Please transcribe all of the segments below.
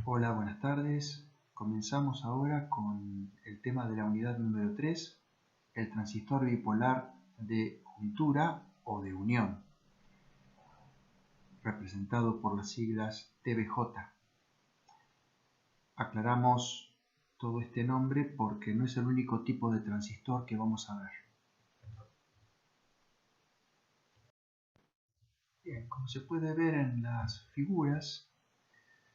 Hola, buenas tardes. Comenzamos ahora con el tema de la unidad número 3, el transistor bipolar de juntura o de unión, representado por las siglas TBJ. Aclaramos todo este nombre porque no es el único tipo de transistor que vamos a ver. Bien, como se puede ver en las figuras,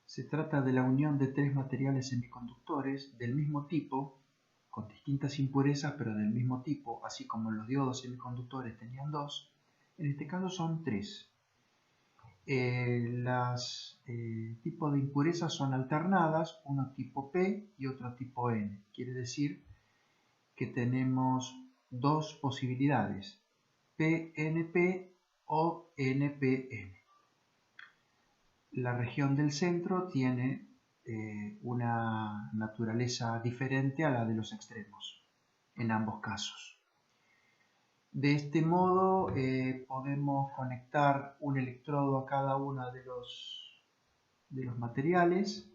se trata de la unión de tres materiales semiconductores del mismo tipo, con distintas impurezas pero del mismo tipo, así como los diodos semiconductores tenían dos, en este caso son tres. Los tipos de impurezas son alternadas, uno tipo P y otro tipo N. Quiere decir que tenemos dos posibilidades, PNP o NPN. La región del centro tiene una naturaleza diferente a la de los extremos, en ambos casos. De este modo podemos conectar un electrodo a cada uno de los materiales,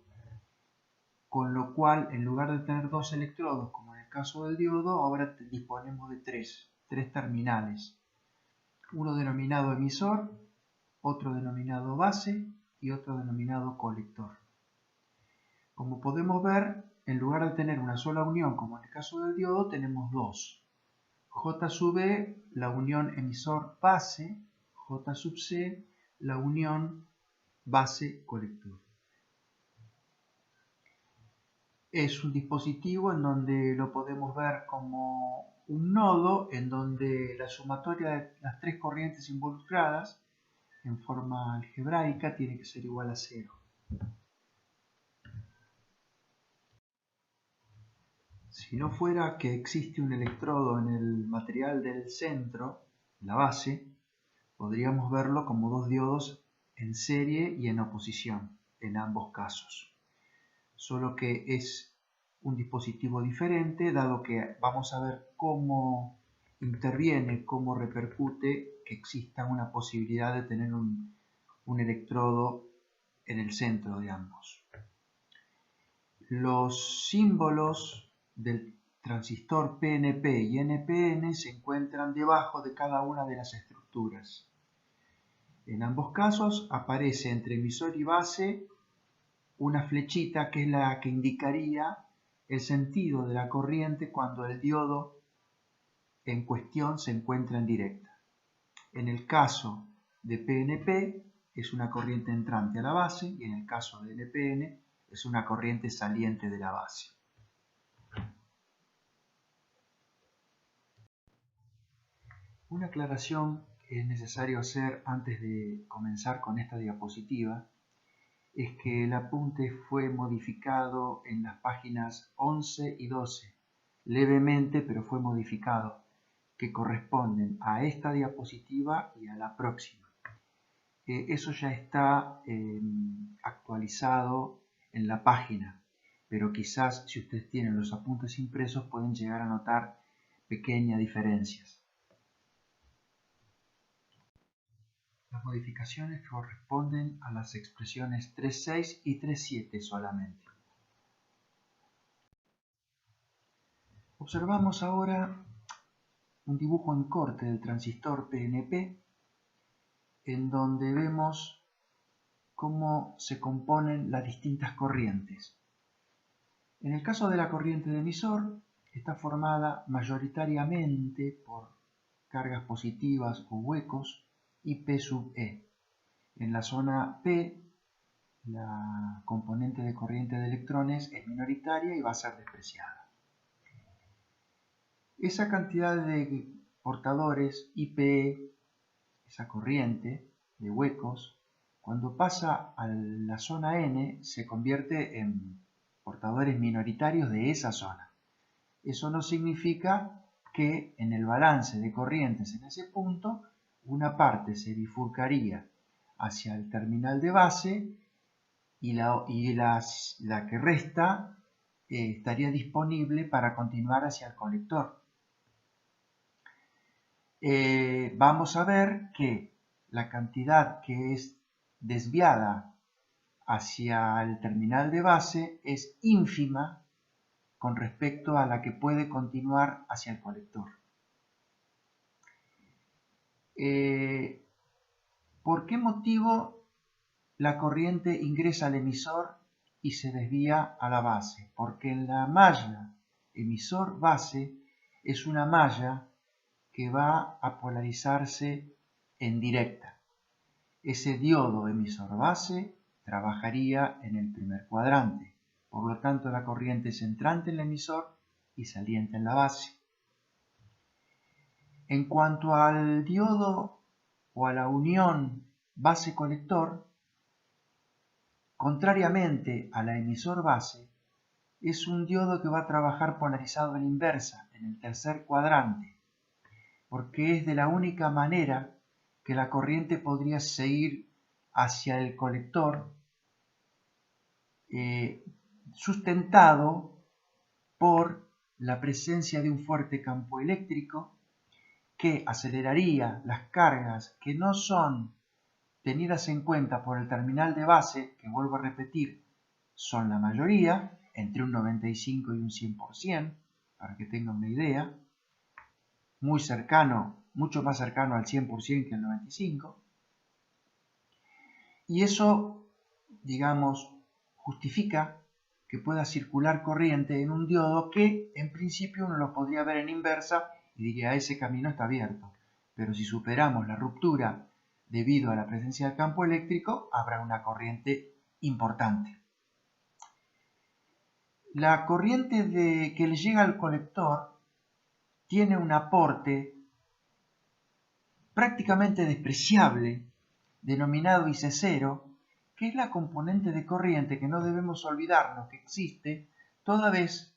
con lo cual en lugar de tener dos electrodos, como en el caso del diodo, ahora disponemos de tres terminales. Uno denominado emisor, otro denominado base y otro denominado colector. Como podemos ver, en lugar de tener una sola unión, como en el caso del diodo, tenemos dos. J sub E, la unión emisor-base, J sub C, la unión base-colector. Es un dispositivo en donde lo podemos ver como un nodo en donde la sumatoria de las tres corrientes involucradas en forma algebraica tiene que ser igual a 0. Si no fuera que existe un electrodo en el material del centro, la base, podríamos verlo como dos diodos en serie y en oposición, en ambos casos. Solo que es un dispositivo diferente, dado que vamos a ver cómo interviene, cómo repercute que exista una posibilidad de tener un electrodo en el centro de ambos. Los símbolos del transistor PNP y NPN se encuentran debajo de cada una de las estructuras. En ambos casos aparece entre emisor y base una flechita que es la que indicaría el sentido de la corriente cuando el diodo en cuestión se encuentra en directa. En el caso de PNP es una corriente entrante a la base y en el caso de NPN es una corriente saliente de la base. Una aclaración que es necesario hacer antes de comenzar con esta diapositiva es que el apunte fue modificado en las páginas 11 y 12, levemente, pero fue modificado, que corresponden a esta diapositiva y a la próxima. Eso ya está actualizado en la página, pero quizás si ustedes tienen los apuntes impresos pueden llegar a notar pequeñas diferencias. Las modificaciones corresponden a las expresiones 3.6 y 3.7 solamente. Observamos ahora un dibujo en corte del transistor PNP, en donde vemos cómo se componen las distintas corrientes. En el caso de la corriente de emisor, está formada mayoritariamente por cargas positivas o huecos y P sub E. En la zona P, la componente de corriente de electrones es minoritaria y va a ser despreciada. Esa cantidad de portadores IPE, esa corriente de huecos, cuando pasa a la zona N se convierte en portadores minoritarios de esa zona. Eso no significa que en el balance de corrientes en ese punto una parte se bifurcaría hacia el terminal de base y la que resta estaría disponible para continuar hacia el colector. Vamos a ver que la cantidad que es desviada hacia el terminal de base es ínfima con respecto a la que puede continuar hacia el colector. ¿Por qué motivo la corriente ingresa al emisor y se desvía a la base? Porque en la malla emisor-base es una malla que va a polarizarse en directa. Ese diodo emisor-base trabajaría en el primer cuadrante. Por lo tanto, la corriente es entrante en el emisor y saliente en la base. En cuanto al diodo o a la unión base-colector, contrariamente a la emisor-base, es un diodo que va a trabajar polarizado en inversa, en el tercer cuadrante, porque es de la única manera que la corriente podría seguir hacia el colector sustentado por la presencia de un fuerte campo eléctrico que aceleraría las cargas que no son tenidas en cuenta por el terminal de base, que vuelvo a repetir, son la mayoría, entre un 95 y un 100%, para que tengan una idea, muy cercano, mucho más cercano al 100% que al 95%, y eso, digamos, justifica que pueda circular corriente en un diodo que en principio uno lo podría ver en inversa y diría ese camino está abierto, pero si superamos la ruptura debido a la presencia del campo eléctrico habrá una corriente importante. La corriente que le llega al colector tiene un aporte prácticamente despreciable denominado IC0, que es la componente de corriente que no debemos olvidarnos que existe toda vez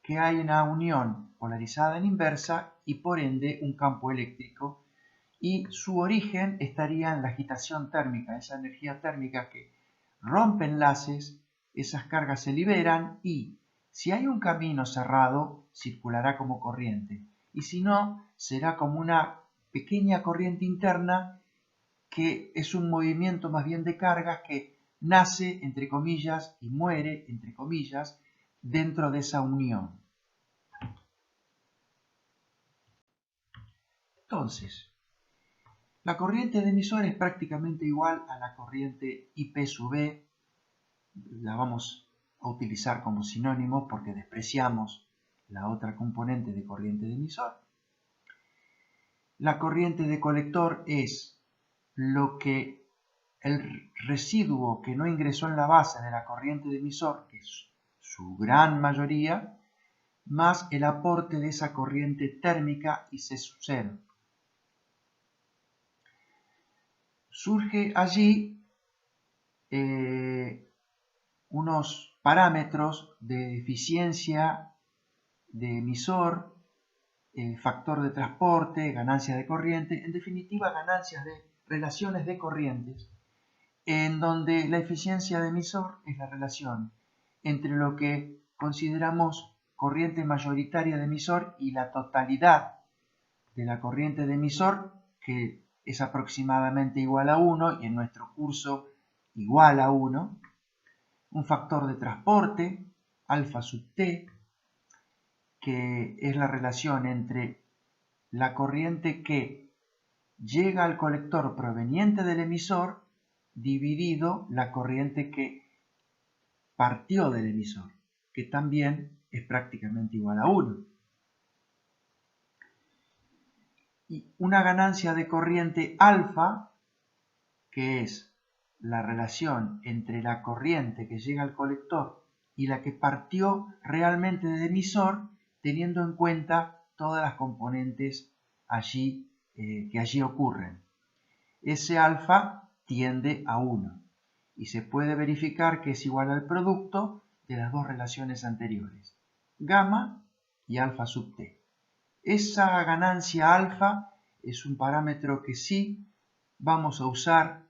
que hay una unión polarizada en inversa y por ende un campo eléctrico, y su origen estaría en la agitación térmica, esa energía térmica que rompe enlaces, esas cargas se liberan y si hay un camino cerrado circulará como corriente y si no será como una pequeña corriente interna que es un movimiento más bien de cargas que nace, entre comillas, y muere, entre comillas, dentro de esa unión. Entonces, la corriente de emisor es prácticamente igual a la corriente IP sub E, la vamos a utilizar como sinónimo porque despreciamos la otra componente de corriente de emisor. La corriente de colector es lo que el residuo que no ingresó en la base de la corriente de emisor, que es su gran mayoría, más el aporte de esa corriente térmica IC sub 0. Surge allí unos parámetros de eficiencia de emisor, factor de transporte, ganancia de corriente, en definitiva ganancias de relaciones de corrientes, en donde la eficiencia de emisor es la relación entre lo que consideramos corriente mayoritaria de emisor y la totalidad de la corriente de emisor, que es aproximadamente igual a 1 y en nuestro curso igual a 1, un factor de transporte, alfa sub t, que es la relación entre la corriente que llega al colector proveniente del emisor dividido la corriente que partió del emisor, que también es prácticamente igual a 1. Y una ganancia de corriente alfa, que es la relación entre la corriente que llega al colector y la que partió realmente del emisor, teniendo en cuenta todas las componentes que allí ocurren. Ese alfa tiende a 1 y se puede verificar que es igual al producto de las dos relaciones anteriores, gamma y alfa sub t. Esa ganancia alfa es un parámetro que sí vamos a usar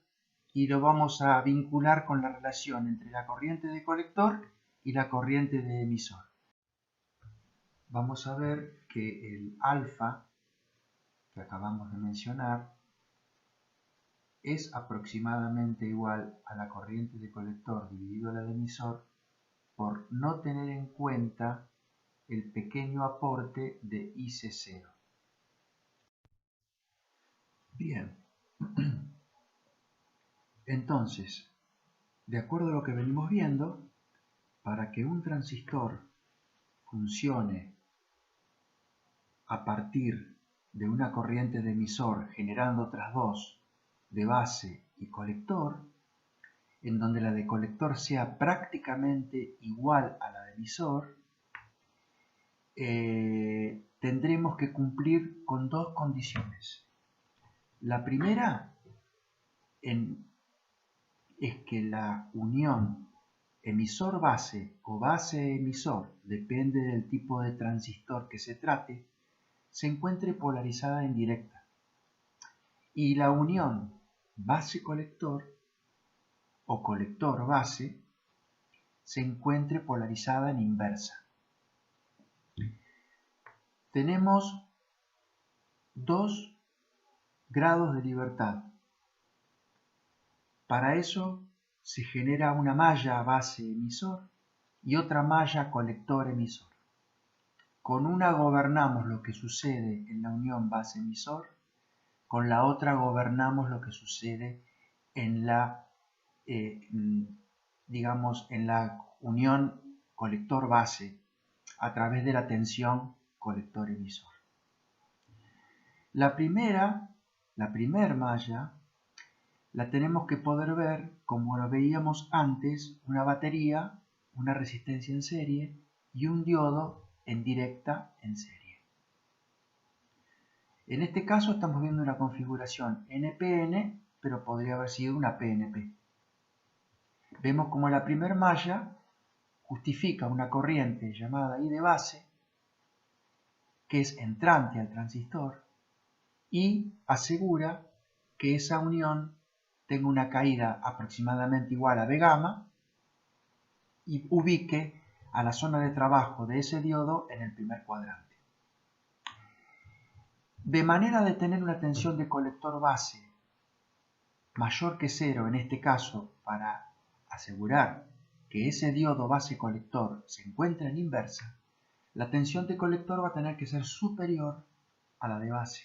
y lo vamos a vincular con la relación entre la corriente de colector y la corriente de emisor. Vamos a ver que el alfa que acabamos de mencionar es aproximadamente igual a la corriente de colector dividido la de emisor por no tener en cuenta el pequeño aporte de IC0. Bien, entonces, de acuerdo a lo que venimos viendo, para que un transistor funcione a partir de una corriente de emisor generando otras dos de base y colector, en donde la de colector sea prácticamente igual a la de emisor, tendremos que cumplir con dos condiciones. La primera es que la unión emisor-base o base-emisor, depende del tipo de transistor que se trate, se encuentre polarizada en directa. Y la unión base-colector o colector-base se encuentre polarizada en inversa. Tenemos dos grados de libertad. Para eso se genera una malla base-emisor y otra malla colector-emisor. Con una gobernamos lo que sucede en la unión base-emisor, con la otra gobernamos lo que sucede en la, digamos, en la unión colector-base a través de la tensión colector-emisor. La primer malla la tenemos que poder ver como lo veíamos antes, una batería, una resistencia en serie y un diodo en directa en serie. En este caso estamos viendo una configuración NPN, pero podría haber sido una PNP. Vemos como la primera malla justifica una corriente llamada I de base, que es entrante al transistor, y asegura que esa unión tenga una caída aproximadamente igual a B gamma y ubique a la zona de trabajo de ese diodo en el primer cuadrante. De manera de tener una tensión de colector base mayor que 0, en este caso, para asegurar que ese diodo base colector se encuentra en inversa, la tensión de colector va a tener que ser superior a la de base.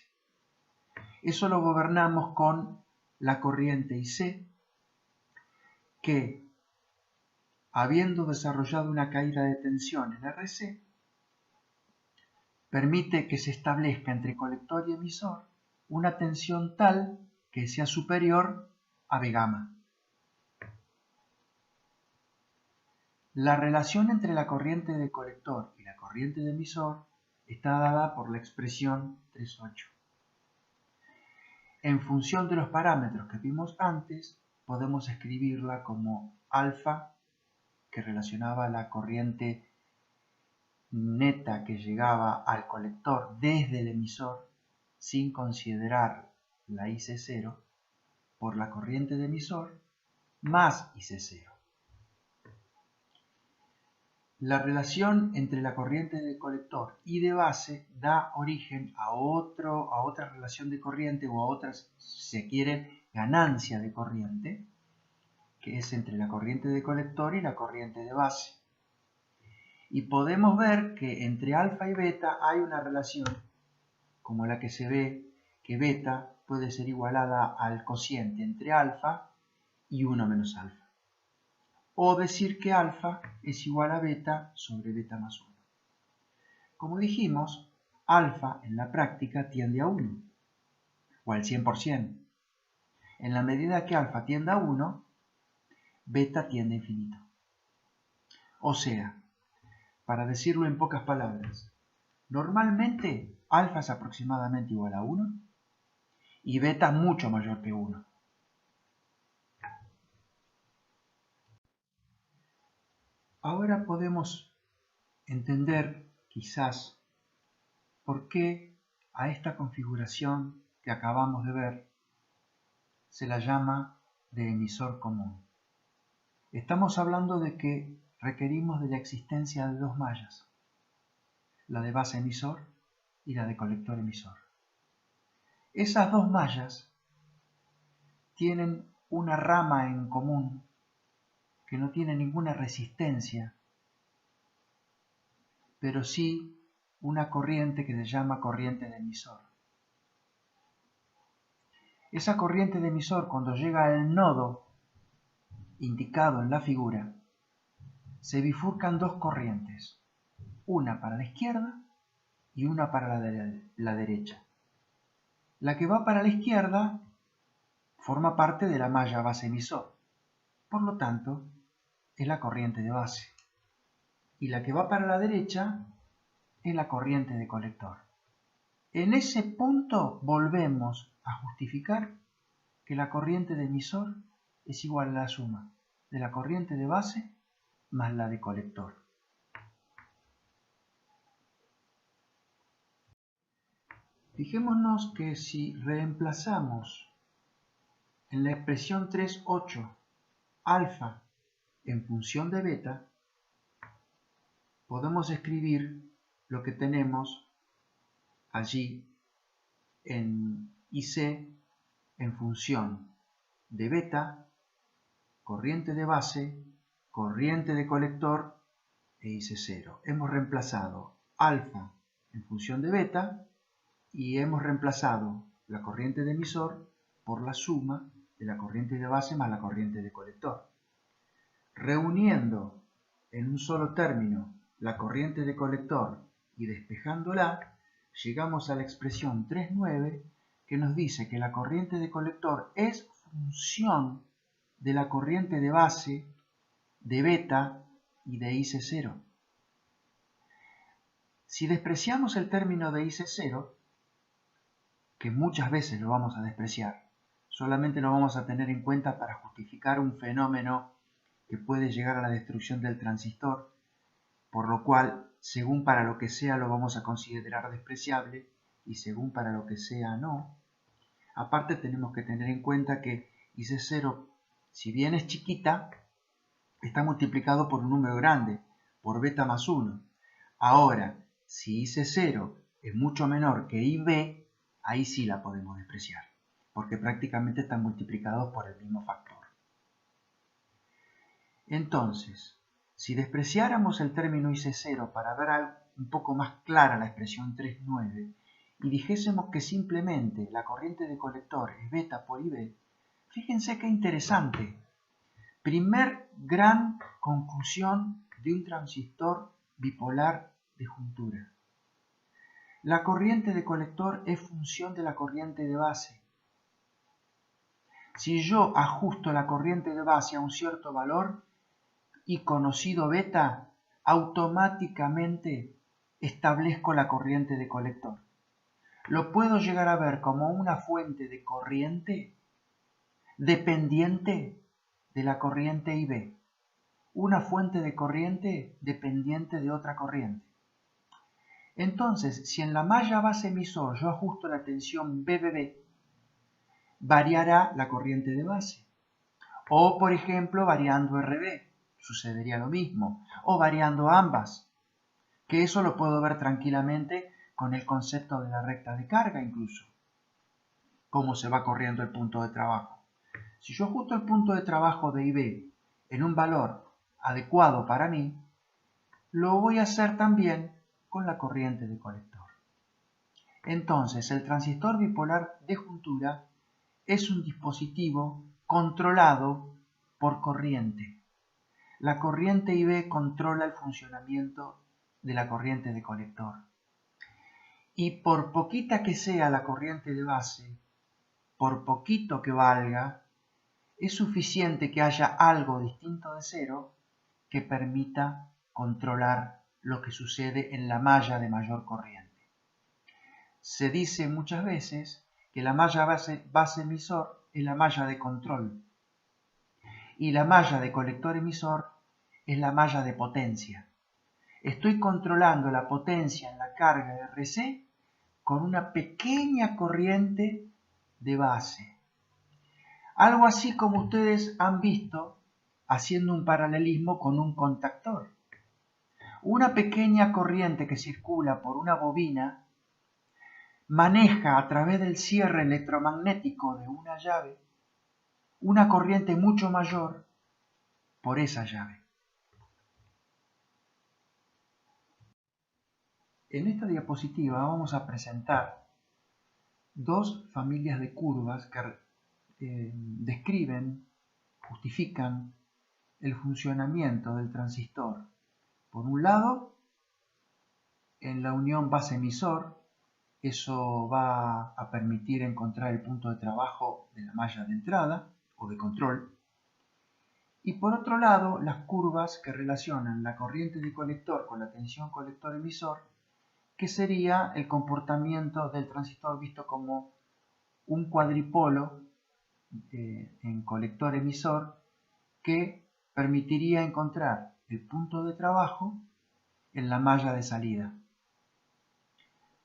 Eso lo gobernamos con la corriente IC, que, habiendo desarrollado una caída de tensión en RC, permite que se establezca entre colector y emisor una tensión tal que sea superior a B gamma. La relación entre la corriente de colector y la corriente de emisor está dada por la expresión 3,8. En función de los parámetros que vimos antes, podemos escribirla como alfa, que relacionaba la corriente neta que llegaba al colector desde el emisor sin considerar la IC0, por la corriente de emisor más IC0. La relación entre la corriente de colector y de base da origen a otra relación de corriente o a otra, si se quiere, ganancia de corriente, que es entre la corriente de colector y la corriente de base. Y podemos ver que entre alfa y beta hay una relación, como la que se ve que beta puede ser igualada al cociente entre alfa y 1 menos alfa. O decir que alfa es igual a beta sobre beta más 1. Como dijimos, alfa en la práctica tiende a 1, o al 100%. En la medida que alfa tiende a 1, beta tiende a infinito. O sea, para decirlo en pocas palabras, normalmente alfa es aproximadamente igual a 1 y beta mucho mayor que 1. Ahora podemos entender, quizás, por qué a esta configuración que acabamos de ver se la llama de emisor común. Estamos hablando de que requerimos de la existencia de dos mallas, la de base emisor y la de colector emisor. Esas dos mallas tienen una rama en común que no tiene ninguna resistencia, pero sí una corriente que se llama corriente de emisor. Esa corriente de emisor, cuando llega al nodo indicado en la figura, se bifurcan dos corrientes, una para la izquierda y una para la derecha. La que va para la izquierda forma parte de la malla base emisor, por lo tanto es la corriente de base, y la que va para la derecha es la corriente de colector. En ese punto volvemos a justificar que la corriente de emisor es igual a la suma de la corriente de base más la de colector. Fijémonos que si reemplazamos en la expresión 3,8 alfa en función de beta, podemos escribir lo que tenemos allí en IC en función de beta, corriente de base, corriente de colector e IC0. Hemos reemplazado alfa en función de beta y hemos reemplazado la corriente de emisor por la suma de la corriente de base más la corriente de colector. Reuniendo en un solo término la corriente de colector y despejándola, llegamos a la expresión 3,9 que nos dice que la corriente de colector es función de la corriente de base, de beta y de IC0. Si despreciamos el término de IC0, que muchas veces lo vamos a despreciar, solamente lo vamos a tener en cuenta para justificar un fenómeno que puede llegar a la destrucción del transistor, por lo cual, según para lo que sea lo vamos a considerar despreciable y según para lo que sea no. Aparte tenemos que tener en cuenta que IC0, si bien es chiquita, está multiplicado por un número grande, por beta más 1. Ahora, si IC0 es mucho menor que IB, ahí sí la podemos despreciar, porque prácticamente están multiplicados por el mismo factor. Entonces, si despreciáramos el término IC0 para ver un poco más clara la expresión 3,9 y dijésemos que simplemente la corriente de colector es beta por IB, fíjense qué interesante. Primer gran conclusión de un transistor bipolar de juntura. La corriente de colector es función de la corriente de base. Si yo ajusto la corriente de base a un cierto valor y conocido beta, automáticamente establezco la corriente de colector. Lo puedo llegar a ver como una fuente de corriente dependiente de la corriente IB, una fuente de corriente dependiente de otra corriente. Entonces, si en la malla base emisor yo ajusto la tensión BBB, variará la corriente de base. O, por ejemplo, variando RB, sucedería lo mismo. O variando ambas, que eso lo puedo ver tranquilamente con el concepto de la recta de carga incluso. Cómo se va corriendo el punto de trabajo. Si yo ajusto el punto de trabajo de IB en un valor adecuado para mí, lo voy a hacer también con la corriente de colector. Entonces, el transistor bipolar de juntura es un dispositivo controlado por corriente. La corriente IB controla el funcionamiento de la corriente de colector. Y por poquita que sea la corriente de base, por poquito que valga, es suficiente que haya algo distinto de cero que permita controlar lo que sucede en la malla de mayor corriente. Se dice muchas veces que la malla base emisor es la malla de control y la malla de colector emisor es la malla de potencia. Estoy controlando la potencia en la carga de RC con una pequeña corriente de base. Algo así como ustedes han visto haciendo un paralelismo con un contactor. Una pequeña corriente que circula por una bobina maneja a través del cierre electromagnético de una llave una corriente mucho mayor por esa llave. En esta diapositiva vamos a presentar dos familias de curvas que describen, justifican el funcionamiento del transistor. Por un lado, en la unión base-emisor, eso va a permitir encontrar el punto de trabajo de la malla de entrada o de control. Y por otro lado, las curvas que relacionan la corriente de colector con la tensión colector-emisor, que sería el comportamiento del transistor visto como un cuadripolo en colector-emisor que permitiría encontrar el punto de trabajo en la malla de salida.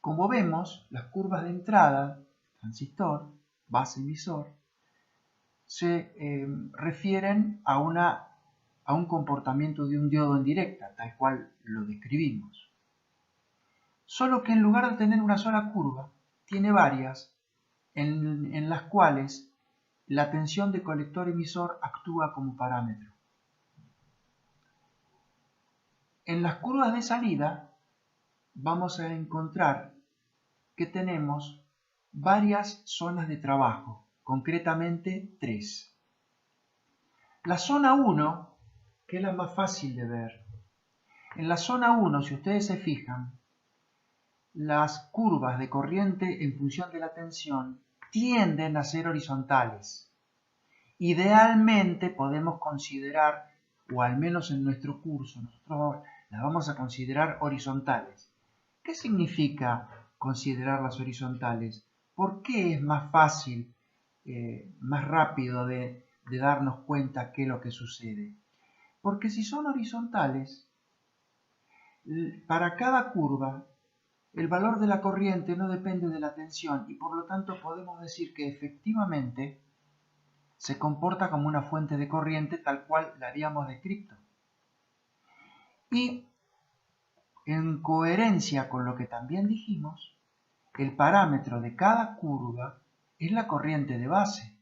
Como vemos, las curvas de entrada, transistor, base emisor, se refieren a un comportamiento de un diodo en directa, tal cual lo describimos. Solo que en lugar de tener una sola curva, tiene varias en las cuales la tensión de colector emisor actúa como parámetro. En las curvas de salida vamos a encontrar que tenemos varias zonas de trabajo, concretamente 3. La zona 1, que es la más fácil de ver. En la zona 1, si ustedes se fijan, las curvas de corriente en función de la tensión tienden a ser horizontales. Idealmente podemos considerar, o al menos en nuestro curso, nosotros las vamos a considerar horizontales. ¿Qué significa considerarlas horizontales? ¿Por qué es más fácil, más rápido de darnos cuenta qué es lo que sucede? Porque si son horizontales, para cada curva, el valor de la corriente no depende de la tensión y por lo tanto podemos decir que efectivamente se comporta como una fuente de corriente tal cual la habíamos descrito. Y en coherencia con lo que también dijimos, el parámetro de cada curva es la corriente de base,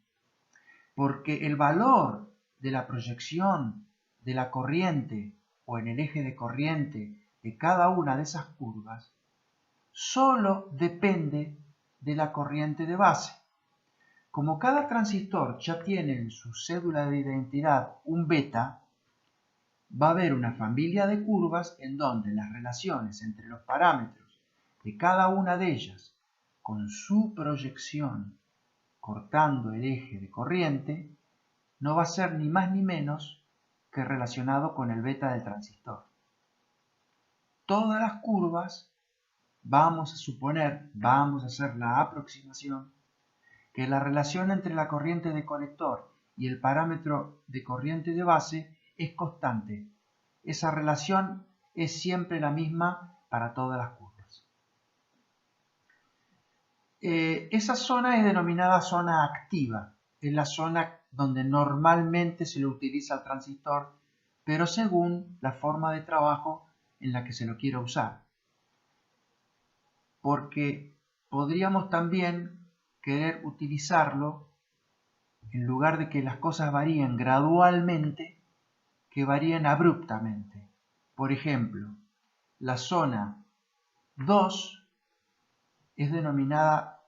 porque el valor de la proyección de la corriente o en el eje de corriente de cada una de esas curvas solo depende de la corriente de base. Como cada transistor ya tiene en su cédula de identidad un beta, va a haber una familia de curvas en donde las relaciones entre los parámetros de cada una de ellas con su proyección cortando el eje de corriente no va a ser ni más ni menos que relacionado con el beta del transistor. Todas las curvas vamos a suponer, vamos a hacer la aproximación, que la relación entre la corriente de colector y el parámetro de corriente de base es constante. Esa relación es siempre la misma para todas las curvas. Esa zona es denominada zona activa. Es la zona donde normalmente se lo utiliza el transistor, pero según la forma de trabajo en la que se lo quiera usar. Porque podríamos también querer utilizarlo en lugar de que las cosas varíen gradualmente, que varíen abruptamente. Por ejemplo, la zona 2 es denominada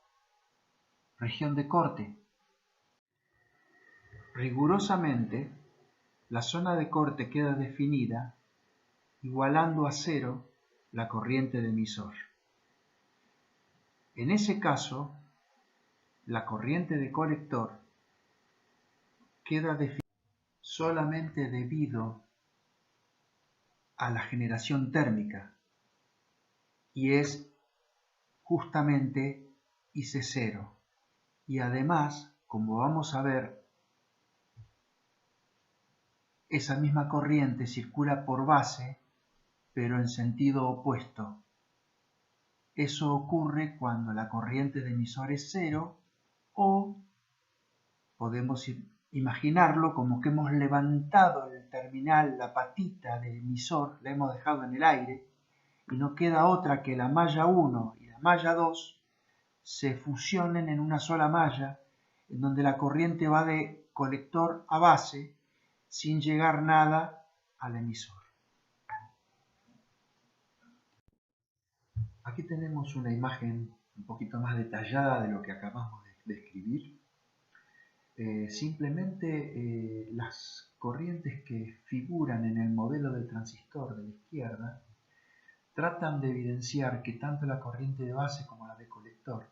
región de corte. Rigurosamente, la zona de corte queda definida igualando a cero la corriente de emisor. En ese caso, la corriente de colector queda definida solamente debido a la generación térmica y es justamente IC0. Y además, como vamos a ver, esa misma corriente circula por base, pero en sentido opuesto. Eso ocurre cuando la corriente de emisor es cero o podemos imaginarlo como que hemos levantado el terminal, la patita del emisor, la hemos dejado en el aire y no queda otra que la malla 1 y la malla 2 se fusionen en una sola malla en donde la corriente va de colector a base sin llegar nada al emisor. Aquí tenemos una imagen un poquito más detallada de lo que acabamos de escribir. Simplemente las corrientes que figuran en el modelo del transistor de la izquierda tratan de evidenciar que tanto la corriente de base como la de colector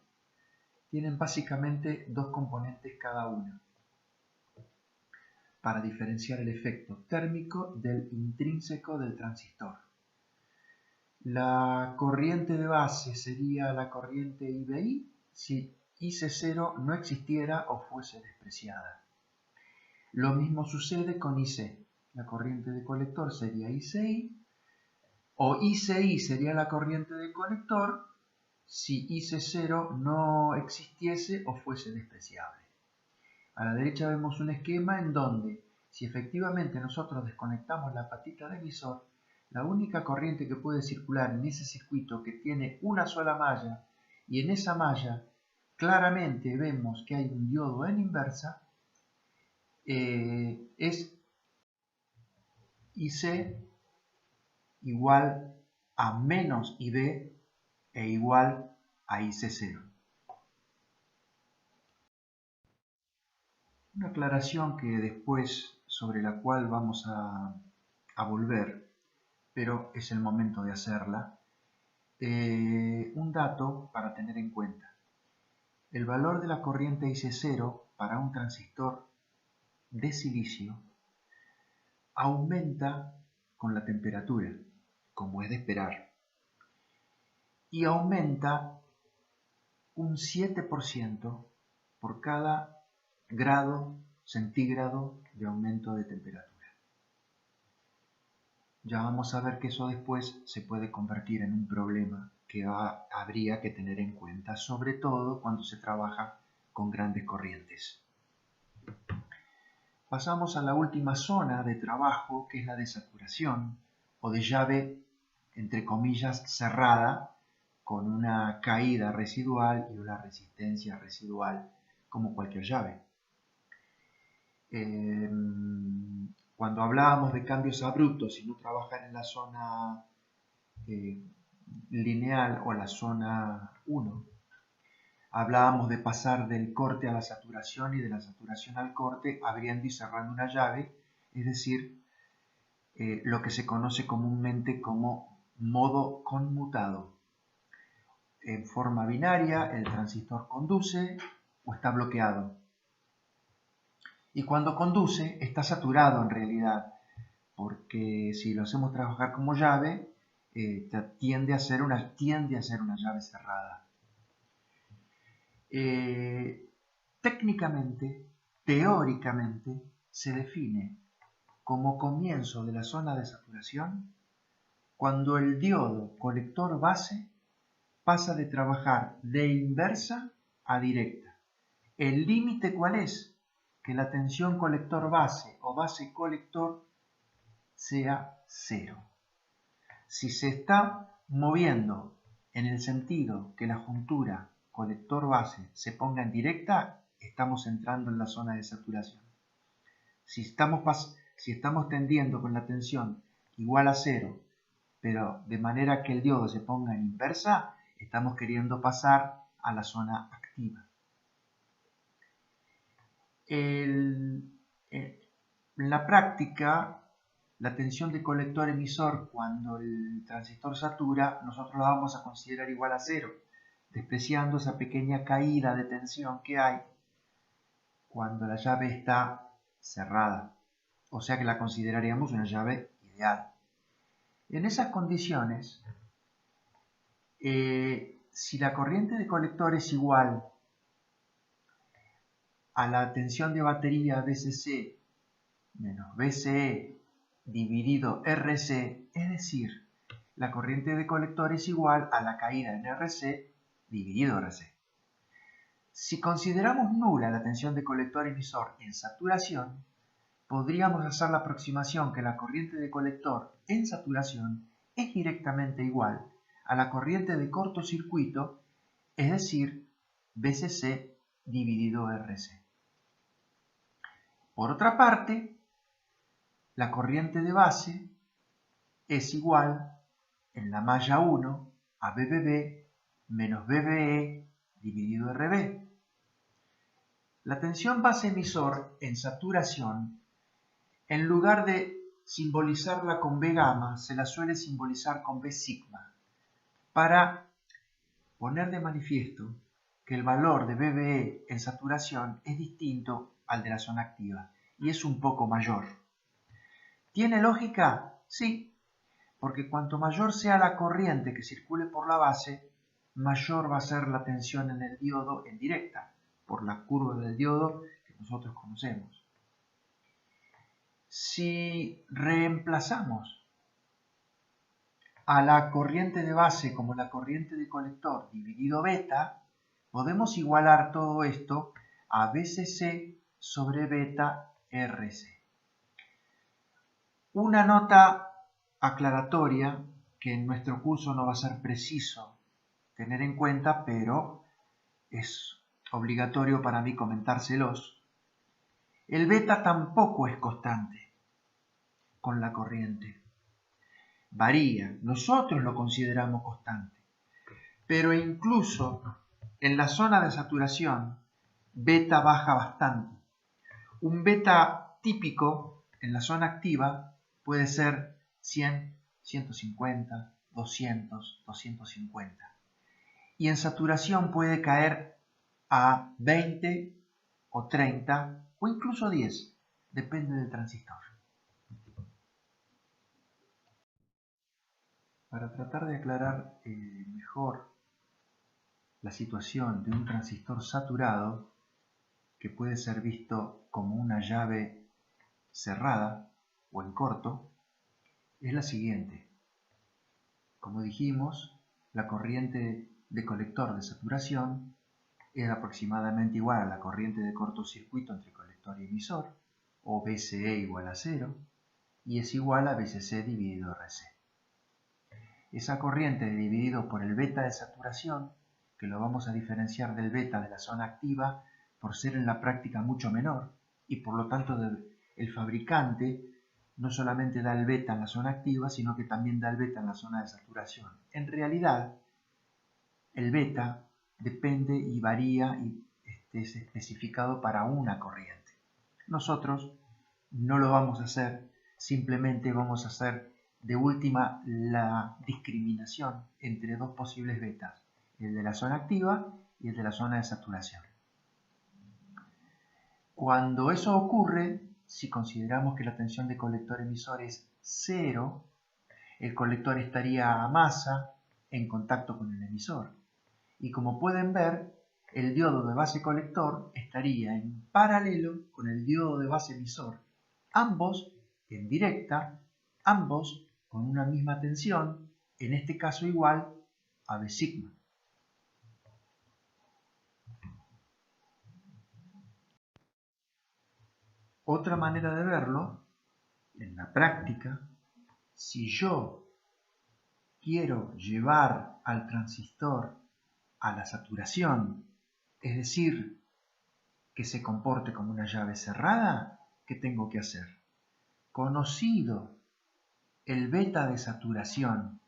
tienen básicamente dos componentes cada una, para diferenciar el efecto térmico del intrínseco del transistor. La corriente de base sería la corriente IBI si IC0 no existiera o fuese despreciada. Lo mismo sucede con IC. La corriente de colector sería ICI, o ICI sería la corriente de colector si IC0 no existiese o fuese despreciable. A la derecha vemos un esquema en donde, si efectivamente nosotros desconectamos la patita de emisor, la única corriente que puede circular en ese circuito que tiene una sola malla, y en esa malla claramente vemos que hay un diodo en inversa, es IC igual a menos IB e igual a IC0. Una aclaración que después sobre la cual vamos a volver, pero es el momento de hacerla. Un dato para tener en cuenta. El valor de la corriente IC0 para un transistor de silicio aumenta con la temperatura, como es de esperar, y aumenta un 7% por cada grado centígrado de aumento de temperatura. Ya vamos a ver que eso después se puede convertir en un problema que habría que tener en cuenta, sobre todo cuando se trabaja con grandes corrientes. Pasamos a la última zona de trabajo, que es la de saturación o de llave, entre comillas, cerrada, con una caída residual y una resistencia residual, como cualquier llave. Cuando hablábamos de cambios abruptos y no trabajar en la zona lineal o la zona 1, hablábamos de pasar del corte a la saturación y de la saturación al corte abriendo y cerrando una llave, es decir, lo que se conoce comúnmente como modo conmutado. En forma binaria, el transistor conduce o está bloqueado. Y cuando conduce, está saturado en realidad, porque si lo hacemos trabajar como llave, tiende a ser una llave cerrada. Técnicamente, teóricamente, se define como comienzo de la zona de saturación cuando el diodo colector base pasa de trabajar de inversa a directa. ¿El límite cuál es? Que la tensión colector base o base colector sea 0. Si se está moviendo en el sentido que la juntura colector base se ponga en directa, estamos entrando en la zona de saturación. Si estamos tendiendo con la tensión igual a 0, pero de manera que el diodo se ponga en inversa, estamos queriendo pasar a la zona activa. En la práctica, la tensión de colector emisor cuando el transistor satura, nosotros la vamos a considerar igual a 0, despreciando esa pequeña caída de tensión que hay cuando la llave está cerrada, o sea que la consideraríamos una llave ideal. En esas condiciones, si la corriente de colector es igual a la tensión de batería BCC menos BCE dividido RC, es decir, la corriente de colector es igual a la caída en RC dividido RC. Si consideramos nula la tensión de colector emisor en saturación, podríamos hacer la aproximación que la corriente de colector en saturación es directamente igual a la corriente de cortocircuito, es decir, BCC dividido RC. Por otra parte, la corriente de base es igual en la malla 1 a BBB menos BBE dividido RB. La tensión base emisor en saturación, en lugar de simbolizarla con B gamma, se la suele simbolizar con B sigma, para poner de manifiesto que el valor de BBE en saturación es distinto al de la zona activa y es un poco mayor. ¿Tiene lógica? Sí, porque cuanto mayor sea la corriente que circule por la base, mayor va a ser la tensión en el diodo en directa, por la curva del diodo que nosotros conocemos. Si reemplazamos a la corriente de base como la corriente de colector dividido beta, podemos igualar todo esto a BCC sobre beta RC. Una nota aclaratoria que en nuestro curso no va a ser preciso tener en cuenta, pero es obligatorio para mí comentárselos. El beta tampoco es constante con la corriente. Varía, nosotros lo consideramos constante, pero incluso en la zona de saturación, beta baja bastante. Un beta típico en la zona activa puede ser 100, 150, 200, 250. Y en saturación puede caer a 20 o 30 o incluso 10, depende del transistor. Para tratar de aclarar mejor la situación de un transistor saturado, que puede ser visto como una llave cerrada o en corto, es la siguiente. Como dijimos, la corriente de colector de saturación es aproximadamente igual a la corriente de cortocircuito entre colector y emisor, o BCE igual a 0, y es igual a BCC dividido RC. Esa corriente dividido por el beta de saturación, que lo vamos a diferenciar del beta de la zona activa por ser en la práctica mucho menor, y por lo tanto el fabricante no solamente da el beta en la zona activa, sino que también da el beta en la zona de saturación. En realidad, el beta depende y varía y es especificado para una corriente. Nosotros no lo vamos a hacer, simplemente vamos a hacer de última la discriminación entre dos posibles betas, el de la zona activa y el de la zona de saturación. Cuando eso ocurre, si consideramos que la tensión de colector emisor es 0, el colector estaría a masa en contacto con el emisor. Y como pueden ver, el diodo de base colector estaría en paralelo con el diodo de base emisor, ambos en directa, ambos con una misma tensión, en este caso igual a B sigma. Otra manera de verlo, en la práctica, si yo quiero llevar al transistor a la saturación, es decir, que se comporte como una llave cerrada, ¿qué tengo que hacer? Conocido el beta de saturación,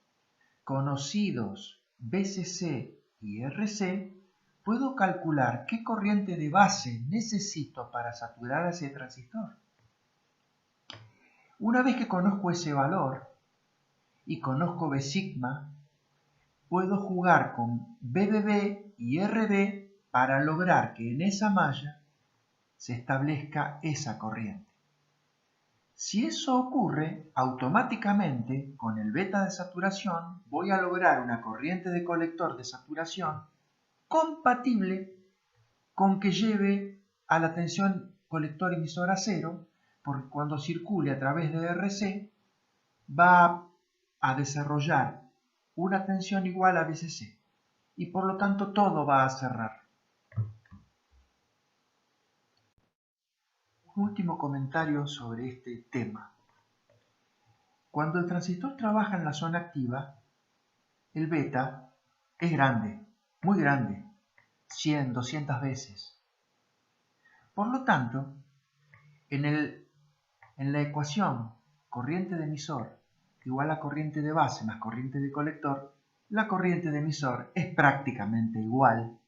conocidos BCC y RC, puedo calcular qué corriente de base necesito para saturar a ese transistor. Una vez que conozco ese valor y conozco B sigma, puedo jugar con BBB y RB para lograr que en esa malla se establezca esa corriente. Si eso ocurre, automáticamente con el beta de saturación voy a lograr una corriente de colector de saturación compatible con que lleve a la tensión colector emisor a 0, porque cuando circule a través de RC va a desarrollar una tensión igual a BCC y por lo tanto todo va a cerrar. Un último comentario sobre este tema. Cuando el transistor trabaja en la zona activa, el beta es grande, muy grande, 100, 200 veces. Por lo tanto, En la ecuación corriente de emisor igual a corriente de base más corriente de colector, la corriente de emisor es prácticamente igual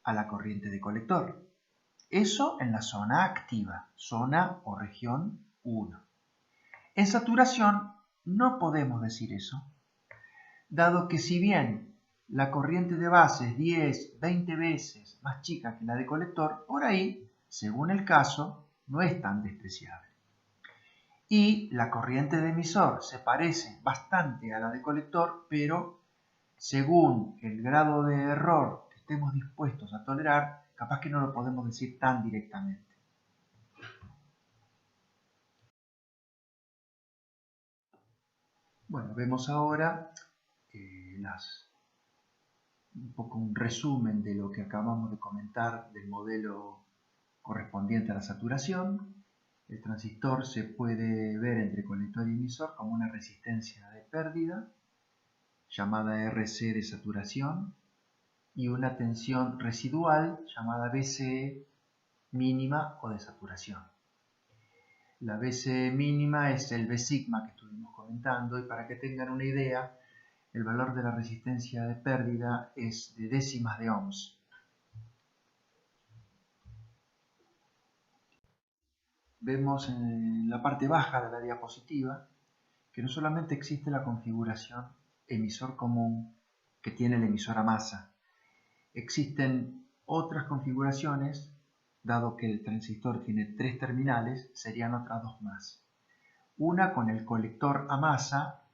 a la corriente de colector. Eso en la zona activa, zona o región 1. En saturación no podemos decir eso, dado que si bien la corriente de base es 10, 20 veces más chica que la de colector, por ahí, según el caso, no es tan despreciable. Y la corriente de emisor se parece bastante a la de colector, pero según el grado de error que estemos dispuestos a tolerar, capaz que no lo podemos decir tan directamente. Bueno, vemos ahora un poco un resumen de lo que acabamos de comentar del modelo correspondiente a la saturación. El transistor se puede ver entre colector y emisor como una resistencia de pérdida, llamada RC de saturación, y una tensión residual, llamada BCE mínima o de saturación. La BCE mínima es el B sigma que estuvimos comentando, y para que tengan una idea, el valor de la resistencia de pérdida es de décimas de ohms. Vemos en la parte baja de la diapositiva que no solamente existe la configuración emisor común que tiene el emisor a masa, existen otras configuraciones, dado que el transistor tiene 3 terminales, serían otras 2 más. Una con el colector a masa,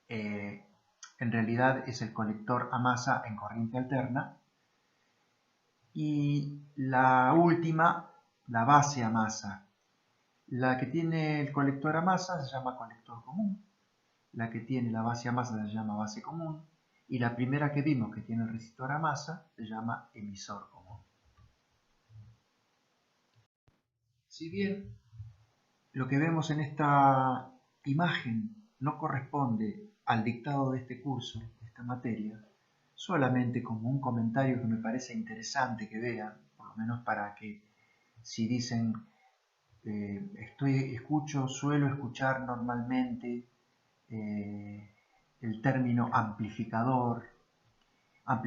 en realidad es el colector a masa en corriente alterna, y la última, la base a masa. La que tiene el colector a masa se llama colector común, la que tiene la base a masa se llama base común, y la primera que vimos que tiene el resistor a masa se llama emisor común. Si bien lo que vemos en esta imagen no corresponde al dictado de este curso, de esta materia, solamente como un comentario que me parece interesante que vean, por lo menos para que si dicen suelo escuchar normalmente el término amplificador a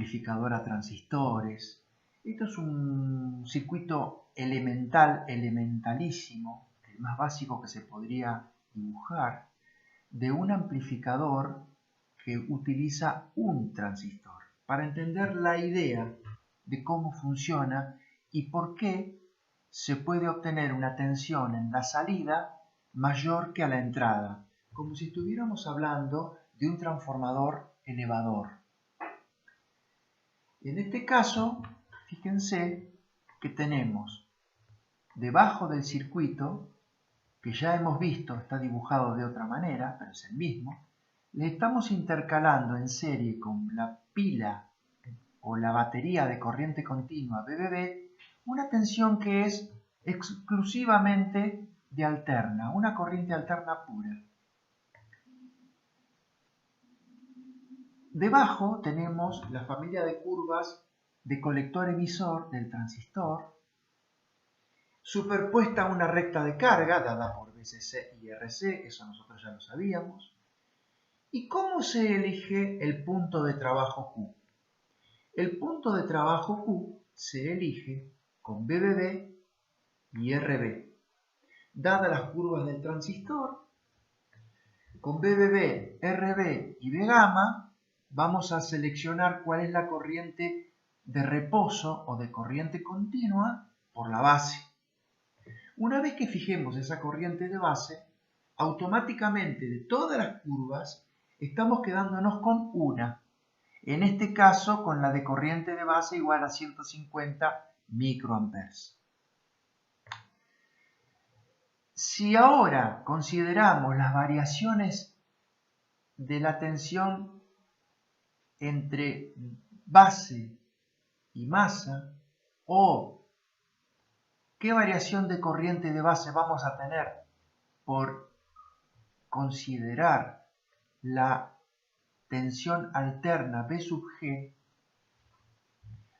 transistores. Esto es un circuito elementalísimo, el más básico que se podría dibujar, de un amplificador que utiliza un transistor, para entender la idea de cómo funciona y por qué se puede obtener una tensión en la salida mayor que a la entrada, como si estuviéramos hablando de un transformador elevador. En este caso, fíjense que tenemos debajo del circuito, que ya hemos visto, está dibujado de otra manera, pero es el mismo, le estamos intercalando en serie con la pila o la batería de corriente continua BBB una tensión que es exclusivamente de alterna, una corriente alterna pura. Debajo tenemos la familia de curvas de colector-emisor del transistor, superpuesta a una recta de carga dada por VCC y RC, eso nosotros ya lo sabíamos. ¿Y cómo se elige el punto de trabajo Q? El punto de trabajo Q se elige con BBB y RB. Dadas las curvas del transistor, con BBB, RB y B gamma, vamos a seleccionar cuál es la corriente de reposo o de corriente continua por la base. Una vez que fijemos esa corriente de base, automáticamente de todas las curvas estamos quedándonos con una. En este caso con la de corriente de base igual a 150 microamperes. Si ahora consideramos las variaciones de la tensión entre base y masa, o qué variación de corriente de base vamos a tener por considerar la tensión alterna B sub G,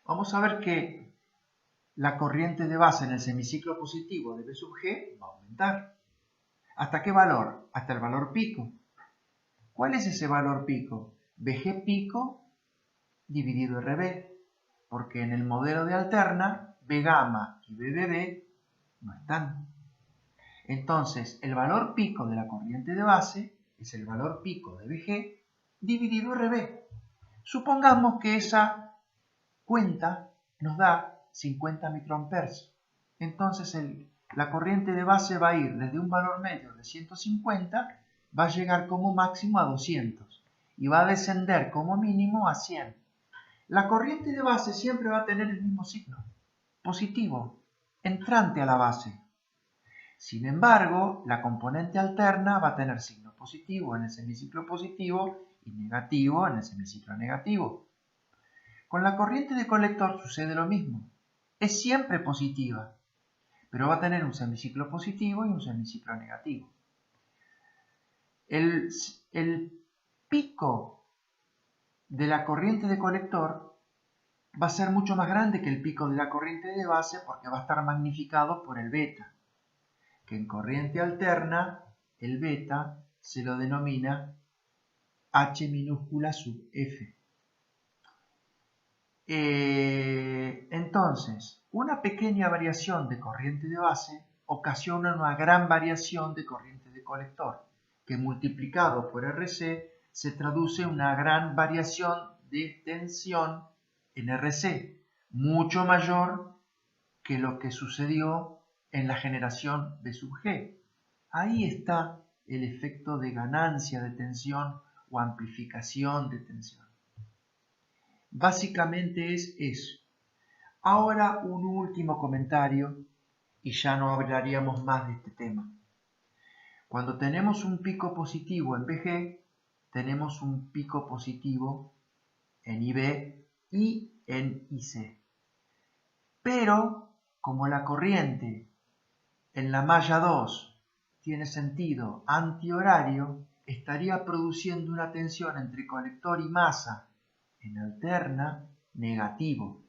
vamos a ver que la corriente de base en el semiciclo positivo de B sub G va a aumentar. ¿Hasta qué valor? Hasta el valor pico. ¿Cuál es ese valor pico? BG pico dividido RB, porque en el modelo de alterna, B gamma y BBB no están. Entonces, el valor pico de la corriente de base es el valor pico de BG dividido RB. Supongamos que esa cuenta nos da 50 microamperes. Entonces, la corriente de base va a ir desde un valor medio de 150, va a llegar como máximo a 200 y va a descender como mínimo a 100. La corriente de base siempre va a tener el mismo signo, positivo, entrante a la base. Sin embargo, la componente alterna va a tener signo positivo en el semiciclo positivo y negativo en el semiciclo negativo. Con la corriente de colector sucede lo mismo. Es siempre positiva, pero va a tener un semiciclo positivo y un semiciclo negativo. El pico de la corriente de colector va a ser mucho más grande que el pico de la corriente de base porque va a estar magnificado por el beta, que en corriente alterna el beta se lo denomina H minúscula sub F. Entonces, una pequeña variación de corriente de base ocasiona una gran variación de corriente de colector, que multiplicado por RC se traduce en una gran variación de tensión en RC, mucho mayor que lo que sucedió en la generación B sub G. Ahí está el efecto de ganancia de tensión o amplificación de tensión. Básicamente es eso. Ahora un último comentario y ya no hablaríamos más de este tema. Cuando tenemos un pico positivo en BG, tenemos un pico positivo en IB y en IC. Pero, como la corriente en la malla 2 tiene sentido antihorario, estaría produciendo una tensión entre colector y masa en alterna negativo.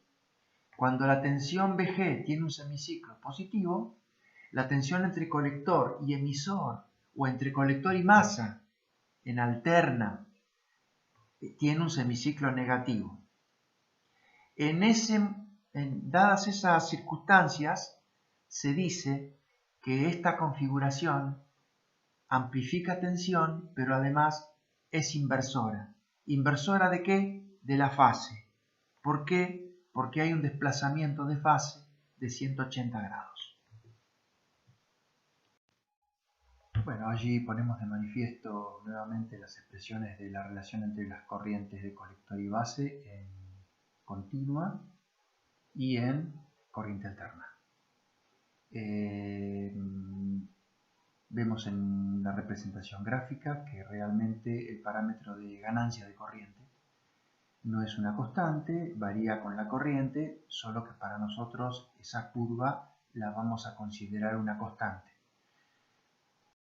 Cuando la tensión BG tiene un semiciclo positivo, la tensión entre colector y emisor o entre colector y masa en alterna tiene un semiciclo negativo. Dadas esas circunstancias, se dice que esta configuración amplifica tensión, pero además es inversora. ¿Inversora de qué? De la fase. ¿Por qué? Porque hay un desplazamiento de fase de 180 grados. Bueno, allí ponemos de manifiesto nuevamente las expresiones de la relación entre las corrientes de colector y base en continua y en corriente alterna. Vemos en la representación gráfica que realmente el parámetro de ganancia de corriente no es una constante, varía con la corriente, solo que para nosotros esa curva la vamos a considerar una constante.